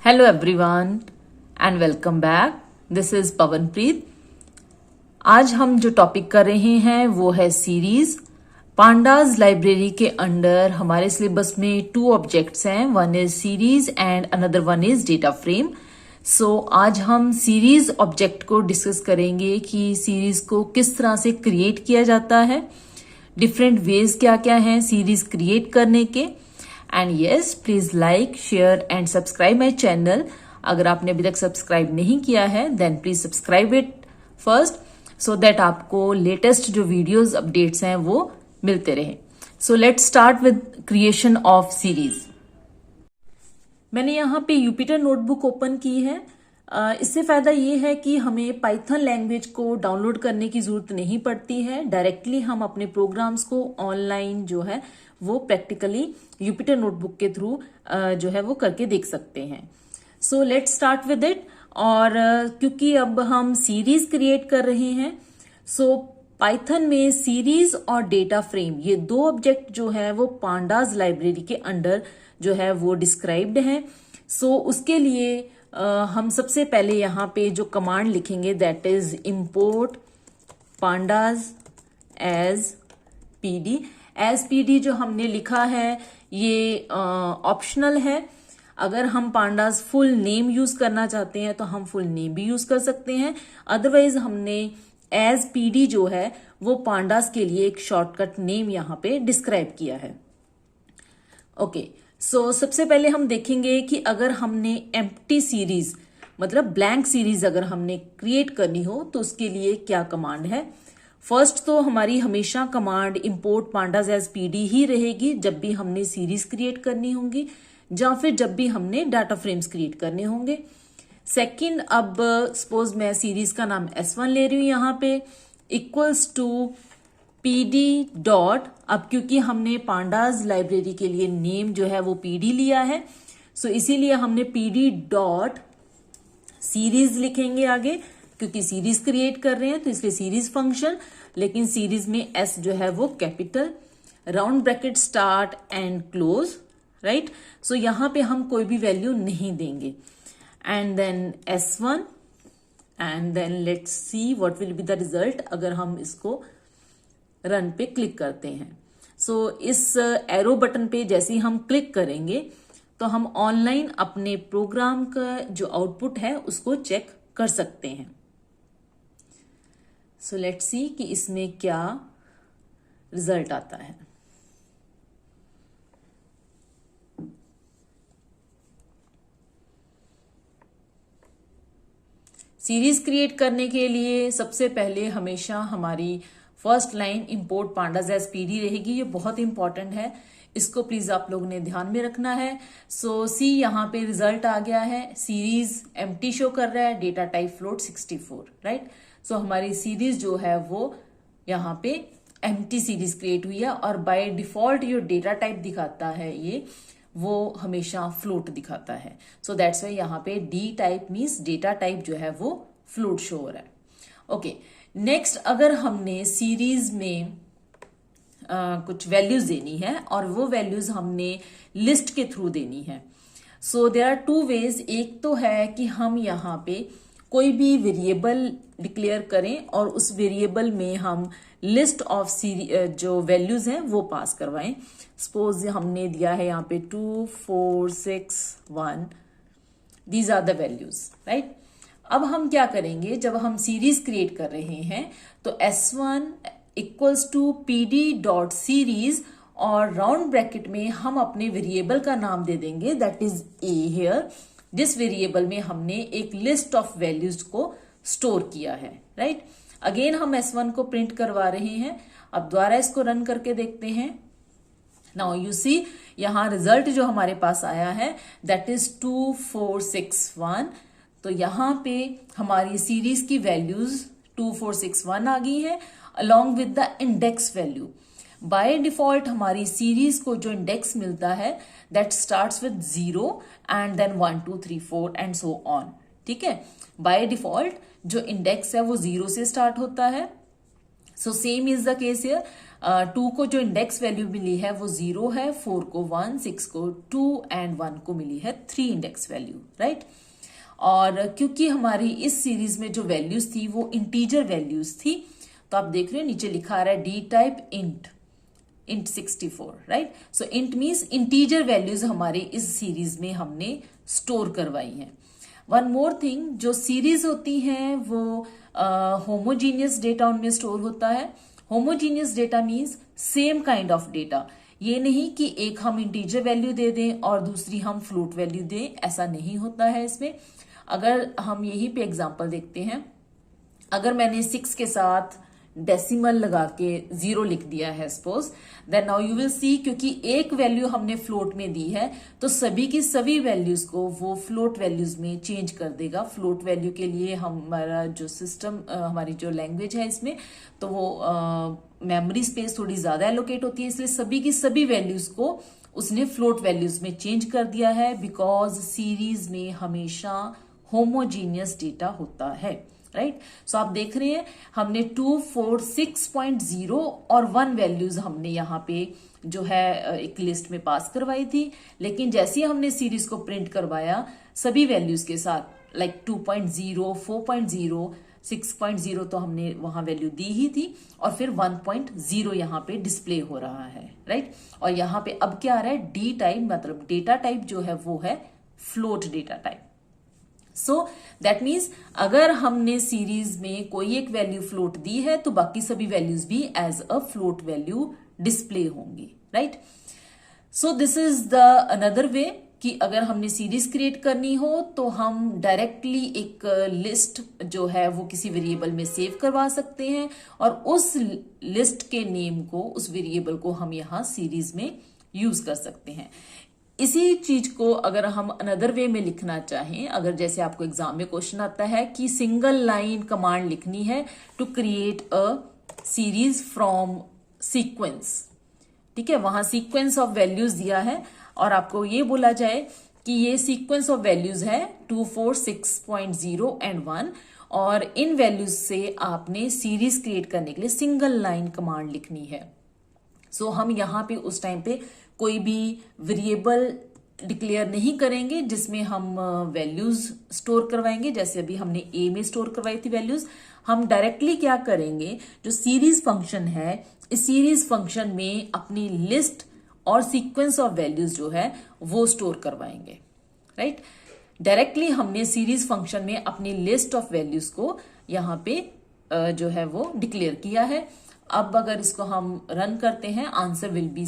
Hello everyone and welcome back. This is Pawanpreet. आज हम जो टॉपिक कर रहे हैं वो है सीरीज। पांडाज लाइब्रेरी के अंडर हमारे सिलेबस में 2 ऑब्जेक्ट्स हैं, one is series and another one is data frame. So आज हम सीरीज ऑब्जेक्ट को डिस्कस करेंगे कि सीरीज को किस तरह से क्रिएट किया जाता है, डिफरेंट वेज क्या क्या हैं सीरीज क्रिएट करने के। And yes, please like, share and subscribe my channel. अगर आपने अभी तक सब्सक्राइब नहीं किया है then please subscribe it first so that आपको लेटेस्ट जो वीडियोस अपडेट्स हैं वो मिलते रहे। So let's start with creation of series. मैंने यहाँ पे यूपिटर नोटबुक ओपन की है। इससे फायदा ये है कि हमें पाइथन लैंग्वेज को डाउनलोड करने की जरूरत नहीं पड़ती है। डायरेक्टली हम अपने प्रोग्राम्स को ऑनलाइन जो है वो प्रैक्टिकली यूपिटर नोटबुक के थ्रू जो है वो करके देख सकते हैं। सो लेट्स स्टार्ट विद इट। और क्योंकि अब हम सीरीज क्रिएट कर रहे हैं, सो पाइथन में सीरीज और डेटा फ्रेम ये 2 ऑब्जेक्ट जो है वो पांडाज लाइब्रेरी के अंडर जो है वो डिस्क्राइब्ड हैं। सो उसके लिए हम सबसे पहले यहाँ पे जो कमांड लिखेंगे that is import pandas as PD. As PD जो हमने लिखा है ये ऑप्शनल है। अगर हम पांडाज फुल नेम यूज करना चाहते हैं तो हम फुल नेम भी यूज कर सकते हैं। अदरवाइज हमने एज पीडी जो है वो पांडाज के लिए एक शॉर्टकट नेम यहाँ पे डिस्क्राइब किया है। ओके, सो सबसे पहले हम देखेंगे कि अगर हमने एम्प्टी सीरीज मतलब ब्लैंक सीरीज अगर हमने क्रिएट करनी हो तो उसके लिए क्या कमांड है। फर्स्ट तो हमारी हमेशा command import pandas as PD ही रहेगी जब भी हमने सीरीज क्रिएट करनी होंगी या फिर जब भी हमने डाटा फ्रेम्स क्रिएट करने होंगे। सेकंड, अब सपोज मैं सीरीज का नाम S1 ले रही हूं यहाँ पे इक्वल्स टू पीडी डॉट। अब क्योंकि हमने पांडाज लाइब्रेरी के लिए नेम जो है वो पीडी लिया है, सो इसीलिए हमने पीडी डॉट सीरीज लिखेंगे आगे, क्योंकि सीरीज क्रिएट कर रहे हैं तो इसलिए सीरीज फंक्शन। लेकिन सीरीज में S जो है वो capital, round bracket start and close, right. So यहां पे हम कोई भी वैल्यू नहीं देंगे। And then S1 and then let's see what will be the result अगर हम इसको रन पे क्लिक करते हैं। सो इस एरो बटन पे जैसे ही हम क्लिक करेंगे तो हम ऑनलाइन अपने प्रोग्राम का जो आउटपुट है उसको चेक कर सकते हैं। सो लेट्स सी कि इसमें क्या रिजल्ट आता है। सीरीज क्रिएट करने के लिए सबसे पहले हमेशा हमारी first line import pandas as PD रहेगी। ये बहुत इंपॉर्टेंट है, इसको प्लीज आप लोगों ने ध्यान में रखना है। सो सी यहाँ पे रिजल्ट आ गया है, सीरीज एम्प्टी शो कर रहा है, डेटा टाइप फ्लोट 64, राइट। सो हमारी सीरीज जो है वो यहाँ पे एम्प्टी सीरीज क्रिएट हुई है और बाय डिफॉल्ट जो डेटा टाइप दिखाता है ये वो हमेशा फ्लोट दिखाता है। सो दैट्स वाई यहाँ पे D type means data type जो है वो फ्लोट शो हो रहा है। ओके, नेक्स्ट अगर हमने सीरीज में कुछ वैल्यूज देनी है और वो वैल्यूज हमने लिस्ट के थ्रू देनी है। So there are 2 ways. एक तो है कि हम यहाँ पे कोई भी वेरिएबल डिक्लेयर करें और उस वेरिएबल में हम लिस्ट ऑफ जो वैल्यूज हैं वो पास करवाएं। सपोज हमने दिया है यहाँ पे 2 4 6 1, these are the values, right. अब हम क्या करेंगे, जब हम सीरीज क्रिएट कर रहे हैं तो S1 equals to PD dot series और राउंड ब्रैकेट में हम अपने वेरिएबल का नाम दे देंगे दैट इज A हियर। जिस वेरिएबल में हमने एक लिस्ट ऑफ वैल्यूज को स्टोर किया है, राइट। अगेन हम S1 को प्रिंट करवा रहे हैं। अब दोबारा इसको रन करके देखते हैं। नाउ यू सी यहाँ रिजल्ट जो हमारे पास आया है दैट इज 2 4 6 1। तो यहाँ पे हमारी सीरीज की वैल्यूज 2 4 6 1 आ गई है along with the index value. By default हमारी सीरीज को जो इंडेक्स मिलता है that starts with 0 and then 1 2 3 4 and so on, ठीक है। बाय डिफॉल्ट जो इंडेक्स है वो 0 से स्टार्ट होता है। So same is the case here. 2 को जो इंडेक्स वैल्यू मिली है वो 0 है, 4 को 1, 6 को 2 एंड 1 को मिली है 3 इंडेक्स वैल्यू, राइट। और क्योंकि हमारी इस सीरीज में जो वैल्यूज थी वो इंटीजर वैल्यूज थी, तो आप देख रहे हो नीचे लिखा आ रहा है डी टाइप इंट 64, राइट। सो इंट मीन्स इंटीजर वैल्यूज हमारे इस सीरीज में हमने स्टोर करवाई हैं। वन मोर थिंग, जो सीरीज होती हैं वो होमोजीनियस डेटा उनमें स्टोर होता है। Homogeneous data means same kind of data, ये नहीं कि एक हम इंटीजर वैल्यू दे दें और दूसरी हम फ्लोट वैल्यू दें, ऐसा नहीं होता है इसमें। अगर हम यहीं पे एग्जांपल देखते हैं, अगर मैंने 6 के साथ डेसिमल लगा के 0 लिख दिया है suppose, then now you will see, क्योंकि एक वैल्यू हमने फ्लोट में दी है तो सभी की सभी वैल्यूज को वो फ्लोट वैल्यूज में चेंज कर देगा। फ्लोट वैल्यू के लिए हमारा जो सिस्टम, हमारी जो लैंग्वेज है इसमें, तो वो मेमोरी स्पेस थोड़ी ज्यादा एलोकेट होती है, इसलिए सभी की सभी वैल्यूज को उसने फ्लोट वैल्यूज में चेंज कर दिया है, बिकॉज सीरीज में हमेशा होमोजीनियस डेटा होता है, राइट। सो आप देख रहे हैं हमने 2, 4, 6.0 और 1 वैल्यूज हमने यहाँ पे जो है एक लिस्ट में पास करवाई थी, लेकिन जैसे ही हमने सीरीज को प्रिंट करवाया सभी वैल्यूज के साथ, लाइक 2.0, 4.0, 6.0 तो हमने वहां वैल्यू दी ही थी, और फिर 1.0 यहाँ पे डिस्प्ले हो रहा है, राइट। और यहाँ पे अब क्या आ रहा है, डी टाइप, मतलब डेटा टाइप जो है वो है float data type. So that means अगर हमने सीरीज में कोई एक वैल्यू फ्लोट दी है तो बाकी सभी वैल्यूज भी as a float value display होंगी, right. So this is the another way कि अगर हमने सीरीज क्रिएट करनी हो तो हम डायरेक्टली एक लिस्ट जो है वो किसी वेरिएबल में सेव करवा सकते हैं, और उस लिस्ट के नेम को, उस वेरिएबल को हम यहां सीरीज में यूज कर सकते हैं। इसी चीज को अगर हम अनदर वे में लिखना चाहें, अगर जैसे आपको एग्जाम में क्वेश्चन आता है कि सिंगल लाइन कमांड लिखनी है to create a series from sequence, ठीक है, वहां सीक्वेंस ऑफ वैल्यूज दिया है और आपको ये बोला जाए कि ये सीक्वेंस ऑफ वैल्यूज है 2, 4, 6.0 एंड 1, और इन वैल्यूज से आपने सीरीज क्रिएट करने के लिए सिंगल लाइन कमांड लिखनी है। सो हम यहाँ पे उस टाइम पे कोई भी वेरिएबल डिक्लेयर नहीं करेंगे जिसमें हम वैल्यूज स्टोर करवाएंगे, जैसे अभी हमने ए में स्टोर करवाई थी वैल्यूज। हम डायरेक्टली क्या करेंगे, जो सीरीज फंक्शन है, इस सीरीज फंक्शन में अपनी लिस्ट और सीक्वेंस ऑफ वैल्यूज जो है वो स्टोर करवाएंगे, राइट। डायरेक्टली हमने सीरीज फंक्शन में अपनी लिस्ट ऑफ वैल्यूज को यहाँ पे जो है वो डिक्लेयर किया है। अब अगर इसको हम रन करते हैं, answer will be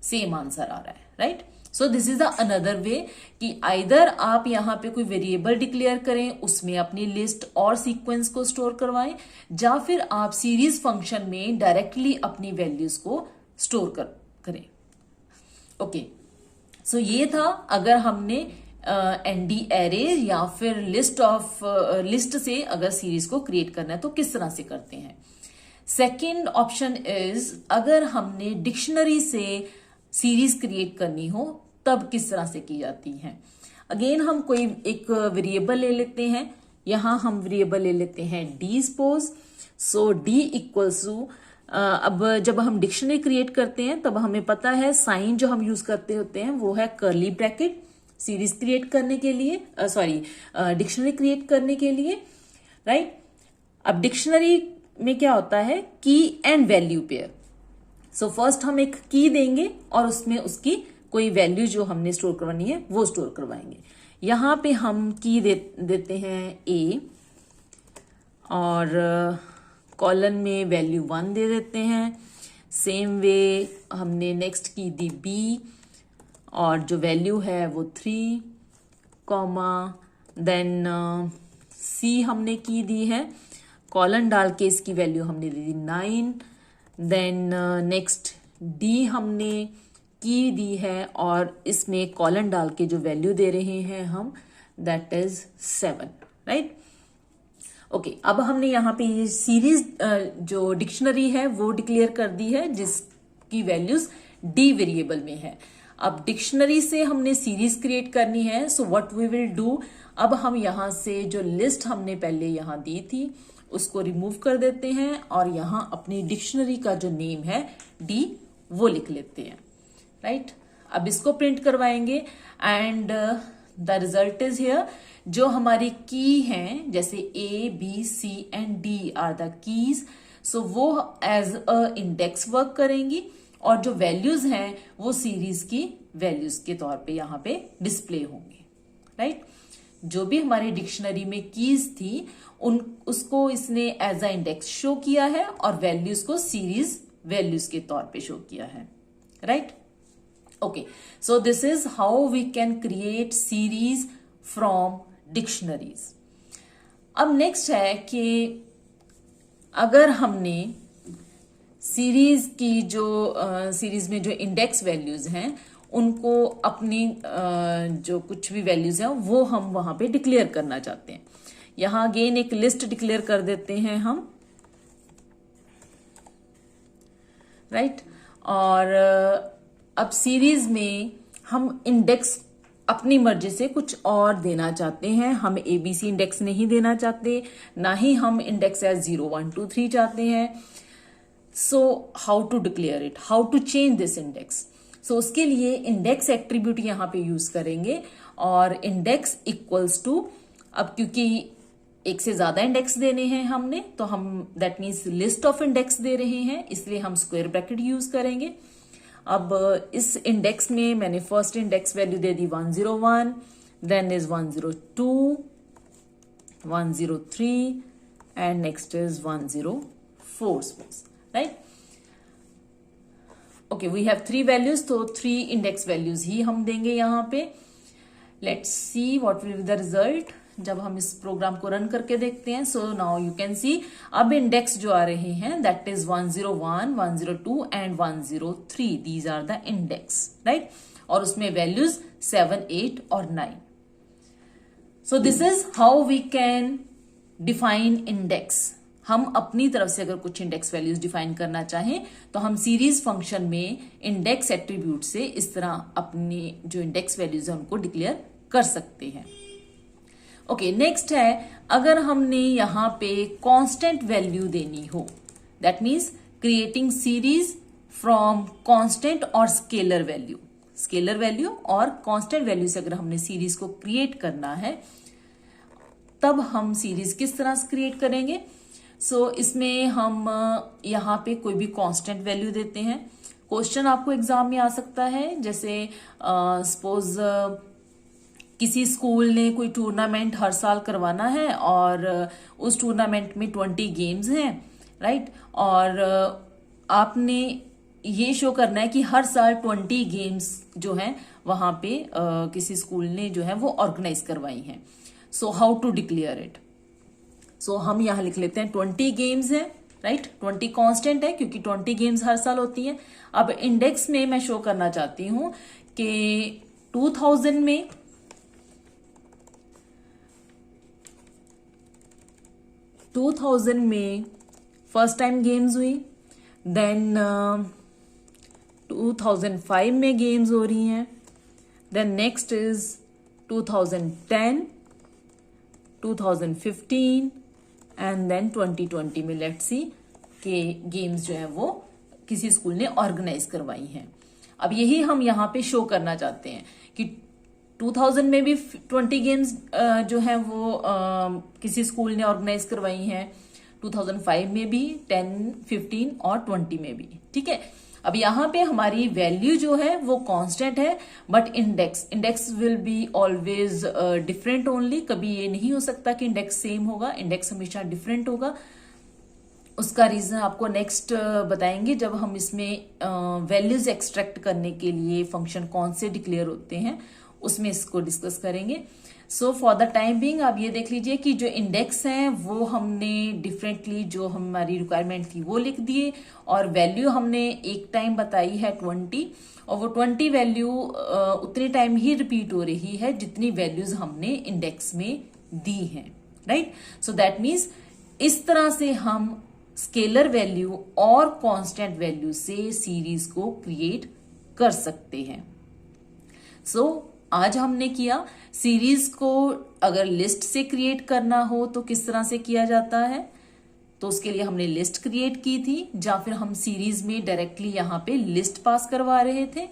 same answer आ रहा है, right. So this is the another way कि आइदर आप यहाँ पे कोई वेरिएबल डिक्लेयर करें, उसमें अपनी लिस्ट और सीक्वेंस को स्टोर करवाएं, या फिर आप सीरीज फंक्शन में डायरेक्टली अपनी वैल्यूज को स्टोर करें। ओके, सो ये था अगर हमने एनडी एरे या फिर लिस्ट से अगर सीरीज को क्रिएट करना है तो किस तरह से करते हैं। सेकेंड ऑप्शन इज अगर हमने डिक्शनरी से सीरीज क्रिएट करनी हो तब किस तरह से की जाती है। अगेन हम कोई एक वेरिएबल ले लेते हैं, यहां हम वेरिएबल ले लेते हैं D suppose. So D equals to, अब जब हम डिक्शनरी क्रिएट करते हैं तब हमें पता है साइन जो हम यूज करते होते हैं वो है कर्ली ब्रैकेट सीरीज क्रिएट करने के लिए, डिक्शनरी क्रिएट करने के लिए, राइट। अब डिक्शनरी में क्या होता है, की and value pair. So first हम एक की देंगे और उसमें उसकी कोई वैल्यू जो हमने स्टोर करवानी है वो स्टोर करवाएंगे। यहां पे हम की देते हैं ए और कॉलन में वैल्यू 1 दे देते हैं। सेम वे हमने नेक्स्ट की दी बी और जो वैल्यू है वो 3, कॉमा देन सी हमने की दी है, कॉलन डाल के इसकी वैल्यू हमने दे दी 9। देन नेक्स्ट डी हमने की दी है और इसमें कॉलन डाल के जो वैल्यू दे रहे हैं हम, दैट इज 7, राइट। ओके, अब हमने यहाँ पे ये सीरीज जो डिक्शनरी है वो डिक्लेयर कर दी है जिसकी वैल्यूज डी वेरिएबल में है। अब डिक्शनरी से हमने सीरीज क्रिएट करनी है, so what we will do, अब हम यहां से जो लिस्ट हमने पहले यहां दी थी उसको रिमूव कर देते हैं और यहाँ अपनी डिक्शनरी का जो नेम है डी वो लिख लेते हैं, राइट। अब इसको प्रिंट करवाएंगे and the result is here. जो हमारी की हैं जैसे A B C and D are the keys, so वो एज अ इंडेक्स वर्क करेंगी और जो वैल्यूज हैं वो सीरीज की वैल्यूज के तौर पे यहाँ पे डिस्प्ले होंगे, राइट। जो भी हमारी डिक्शनरी में कीज थी उसको इसने एज अ इंडेक्स शो किया है और वैल्यूज को सीरीज वैल्यूज के तौर पे शो किया है, right. Okay, so this is how we can create series from dictionaries. अब नेक्स्ट है कि अगर हमने सीरीज की जो सीरीज में जो इंडेक्स वैल्यूज हैं उनको अपनी जो कुछ भी वैल्यूज हैं वो हम वहां पे डिक्लेयर करना चाहते हैं। यहां अगेन एक लिस्ट डिक्लेयर कर देते हैं हम, राइट। और अब सीरीज में हम इंडेक्स अपनी मर्जी से कुछ और देना चाहते हैं। हम एबीसी इंडेक्स नहीं देना चाहते, ना ही हम इंडेक्स एज 0 1 2 3 चाहते हैं। So how to declare it, how to change this index. So उसके लिए इंडेक्स एट्रीब्यूट यहां पे यूज करेंगे और इंडेक्स इक्वल्स टू, अब क्योंकि एक से ज्यादा इंडेक्स देने हैं हमने तो हम that means list of index दे रहे हैं, इसलिए हम स्क्वायर ब्रैकेट यूज करेंगे। अब इस इंडेक्स में मैंने फर्स्ट इंडेक्स वैल्यू दे दी 101, then is 102, 103 and next is 104, right. Okay, we have 3 values, तो 3 इंडेक्स वैल्यूज ही हम देंगे यहां पे। Let's see what will be the result जब हम इस प्रोग्राम को रन करके देखते हैं। So now you can see अब इंडेक्स जो आ रहे हैं that is 101, 102 and 103, these are the index, right. और उसमें वैल्यूज 7, 8 और 9। So this is how we can define index. हम अपनी तरफ से अगर कुछ इंडेक्स वैल्यूज डिफाइन करना चाहें तो हम सीरीज फंक्शन में इंडेक्स एट्रीब्यूट से इस तरह अपनी जो इंडेक्स वैल्यूज है उनको डिक्लेयर कर सकते हैं। ओके, नेक्स्ट है अगर हमने यहां पे कांस्टेंट वैल्यू देनी हो, that means creating series from constant और स्केलर वैल्यू। स्केलर वैल्यू और कांस्टेंट वैल्यू से अगर हमने सीरीज को क्रिएट करना है तब हम सीरीज किस तरह से क्रिएट करेंगे। सो इसमें हम यहाँ पे कोई भी कांस्टेंट वैल्यू देते हैं। क्वेश्चन आपको एग्जाम में आ सकता है, जैसे सपोज किसी स्कूल ने कोई टूर्नामेंट हर साल करवाना है और उस टूर्नामेंट में 20 गेम्स हैं, राइट। और आपने ये शो करना है कि हर साल 20 गेम्स जो हैं वहां पे किसी स्कूल ने जो है वो ऑर्गेनाइज करवाई हैं। So how to declare it. So हम यहां लिख लेते हैं 20 गेम्स हैं, राइट। 20 कांस्टेंट है क्योंकि 20 गेम्स हर साल होती हैं। अब इंडेक्स में मैं शो करना चाहती हूं कि 2000 में फर्स्ट टाइम गेम्स हुई, देन 2005 में गेम्स हो रही हैं, then next is 2010, 2015 and then 2020 में लेट्स सी के गेम्स जो है वो किसी स्कूल ने ऑर्गेनाइज करवाई हैं। अब यही हम यहाँ पे शो करना चाहते हैं कि 2000 में भी 20 गेम्स जो है वो किसी स्कूल ने ऑर्गेनाइज करवाई हैं, 2005 में भी, 10, 15 और 20 में भी, ठीक है। अब यहाँ पे हमारी वैल्यू जो है वो कांस्टेंट है but index will be always different only. कभी ये नहीं हो सकता कि इंडेक्स सेम होगा, इंडेक्स हमेशा डिफरेंट होगा। उसका रीजन आपको नेक्स्ट बताएंगे जब हम इसमें वैल्यूज एक्सट्रैक्ट करने के लिए फंक्शन कौन से डिक्लेयर होते हैं उसमें इसको डिस्कस करेंगे। So for the time being आप ये देख लीजिए कि जो इंडेक्स हैं वो हमने डिफरेंटली जो हमारी रिक्वायरमेंट थी वो लिख दिए और वैल्यू हमने एक टाइम बताई है 20 और वो 20 वैल्यू उतने टाइम ही रिपीट हो रही है जितनी वैल्यूज हमने इंडेक्स में दी हैं, राइट। सो दैट मीन्स इस तरह से हम स्केलर वैल्यू और कांस्टेंट वैल्यू से सीरीज को क्रिएट कर सकते हैं। सो आज हमने किया सीरीज को अगर लिस्ट से क्रिएट करना हो तो किस तरह से किया जाता है, तो उसके लिए हमने लिस्ट क्रिएट की थी, या फिर हम सीरीज में डायरेक्टली यहाँ पे लिस्ट पास करवा रहे थे।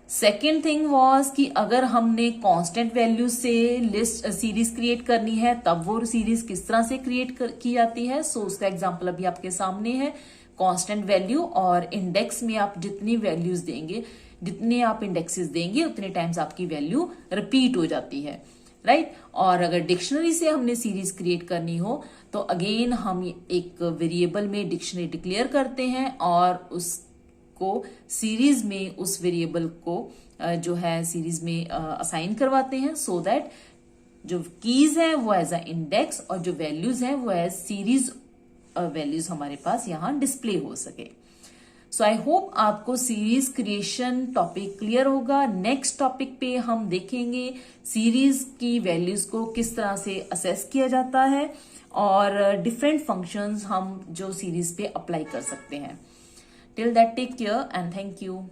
सेकेंड थिंग वॉज कि अगर हमने कांस्टेंट वैल्यू से लिस्ट सीरीज क्रिएट करनी है तब वो सीरीज किस तरह से क्रिएट की जाती है। सो उसका एग्जांपल अभी आपके सामने है। कांस्टेंट वैल्यू और इंडेक्स में आप जितनी वैल्यूज देंगे, जितने आप इंडेक्सेस देंगे, उतने टाइम्स आपकी वैल्यू रिपीट हो जाती है, राइट। और अगर डिक्शनरी से हमने सीरीज क्रिएट करनी हो तो अगेन हम एक वेरिएबल में डिक्शनरी डिक्लेयर करते हैं और उसको सीरीज में उस वेरिएबल को जो है सीरीज में असाइन करवाते हैं, सो दैट जो कीज है वो एज अ इंडेक्स और जो वैल्यूज हैं वो एज सीरीज वैल्यूज हमारे पास यहां डिस्प्ले हो सके। सो आई होप आपको सीरीज क्रिएशन टॉपिक क्लियर होगा। नेक्स्ट टॉपिक पे हम देखेंगे सीरीज की वैल्यूज को किस तरह से असेस किया जाता है और डिफरेंट फंक्शंस हम जो सीरीज पे अप्लाई कर सकते हैं। Till that take care and thank you.